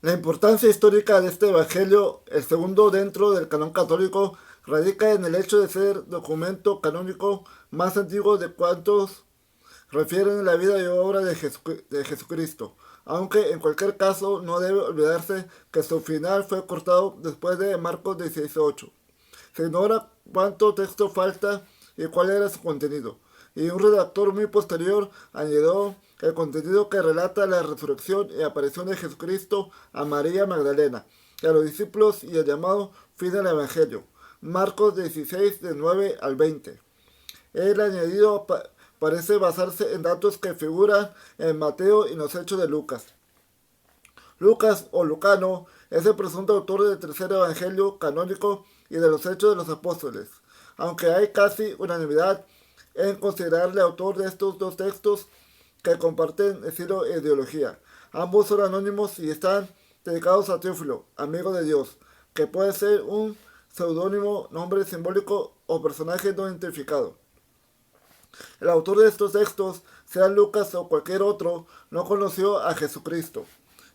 La importancia histórica de este Evangelio, el segundo dentro del canon católico, radica en el hecho de ser documento canónico más antiguo de cuantos refieren la vida y obra de Jesucristo, aunque en cualquier caso no debe olvidarse que su final fue cortado después de Marcos 16:8. Se ignora cuánto texto falta y cuál era su contenido, y un redactor muy posterior añadió el contenido que relata la resurrección y aparición de Jesucristo a María Magdalena y a los discípulos y el llamado fin del Evangelio. Marcos 16, de 9 al 20. El añadido parece basarse en datos que figuran en Mateo y los Hechos de Lucas. Lucas o Lucano es el presunto autor del tercer evangelio canónico y de los Hechos de los Apóstoles, aunque hay casi unanimidad en considerarle autor de estos dos textos que comparten estilo e ideología. Ambos son anónimos y están dedicados a Teófilo, amigo de Dios, que puede ser un seudónimo, nombre simbólico o personaje no identificado. El autor de estos textos, sea Lucas o cualquier otro, no conoció a Jesucristo.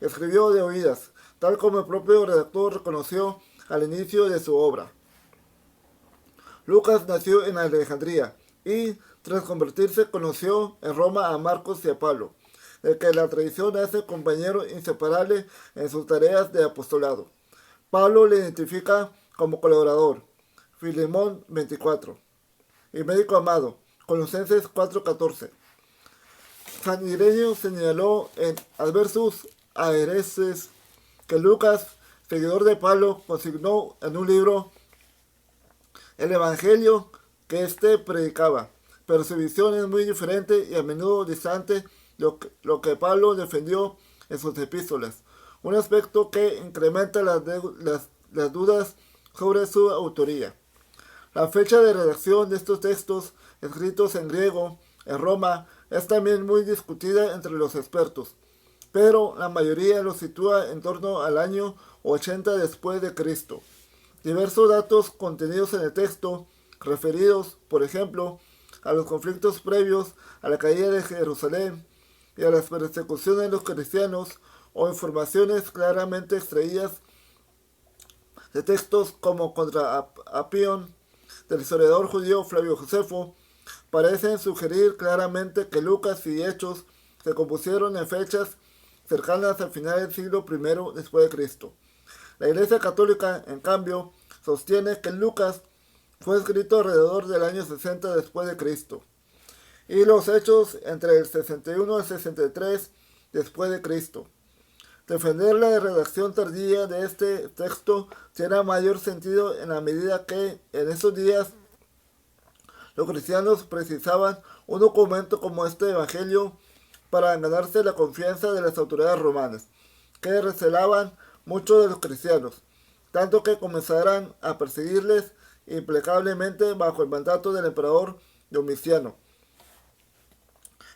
Escribió de oídas, tal como el propio redactor reconoció al inicio de su obra. Lucas nació en Alejandría y, tras convertirse, conoció en Roma a Marcos y a Pablo, de que la tradición hace compañero inseparable en sus tareas de apostolado. Pablo le identifica como colaborador, Filemón 24, y médico amado, Colosenses 4:14. San Ireneo señaló en Adversus Aereses que Lucas, seguidor de Pablo, consignó en un libro el evangelio que éste predicaba, pero su visión es muy diferente y a menudo distante lo que Pablo defendió en sus epístolas, un aspecto que incrementa las dudas sobre su autoría. La fecha de redacción de estos textos, escritos en griego, en Roma, es también muy discutida entre los expertos, pero la mayoría los sitúa en torno al año 80 después de Cristo. Diversos datos contenidos en el texto, referidos, por ejemplo, a los conflictos previos a la caída de Jerusalén y a las persecuciones de los cristianos, o informaciones claramente extraídas de textos como contra Apión, del historiador judío Flavio Josefo, parecen sugerir claramente que Lucas y Hechos se compusieron en fechas cercanas al final del siglo I después de Cristo. La Iglesia Católica, en cambio, sostiene que Lucas fue escrito alrededor del año 60 después de Cristo y los Hechos entre el 61 y el 63 después de Cristo. Defender la redacción tardía de este texto tiene mayor sentido en la medida que en esos días los cristianos precisaban un documento como este Evangelio para ganarse la confianza de las autoridades romanas, que recelaban mucho de los cristianos, tanto que comenzaran a perseguirles implacablemente bajo el mandato del emperador Domiciano.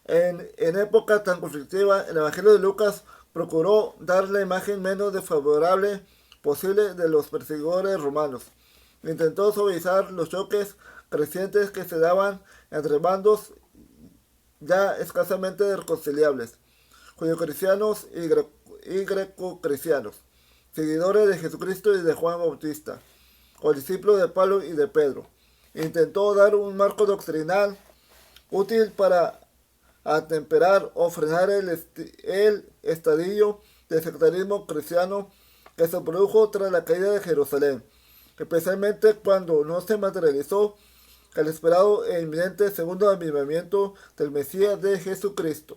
En época tan conflictiva, el Evangelio de Lucas procuró dar la imagen menos desfavorable posible de los perseguidores romanos. Intentó suavizar los choques crecientes que se daban entre bandos ya escasamente reconciliables, judeocristianos y greco-cristianos, seguidores de Jesucristo y de Juan Bautista, o discípulos de Pablo y de Pedro. Intentó dar un marco doctrinal útil para atemperar o frenar el estadio de sectarismo cristiano que se produjo tras la caída de Jerusalén, especialmente cuando no se materializó el esperado e inminente segundo avivamiento del Mesías de Jesucristo.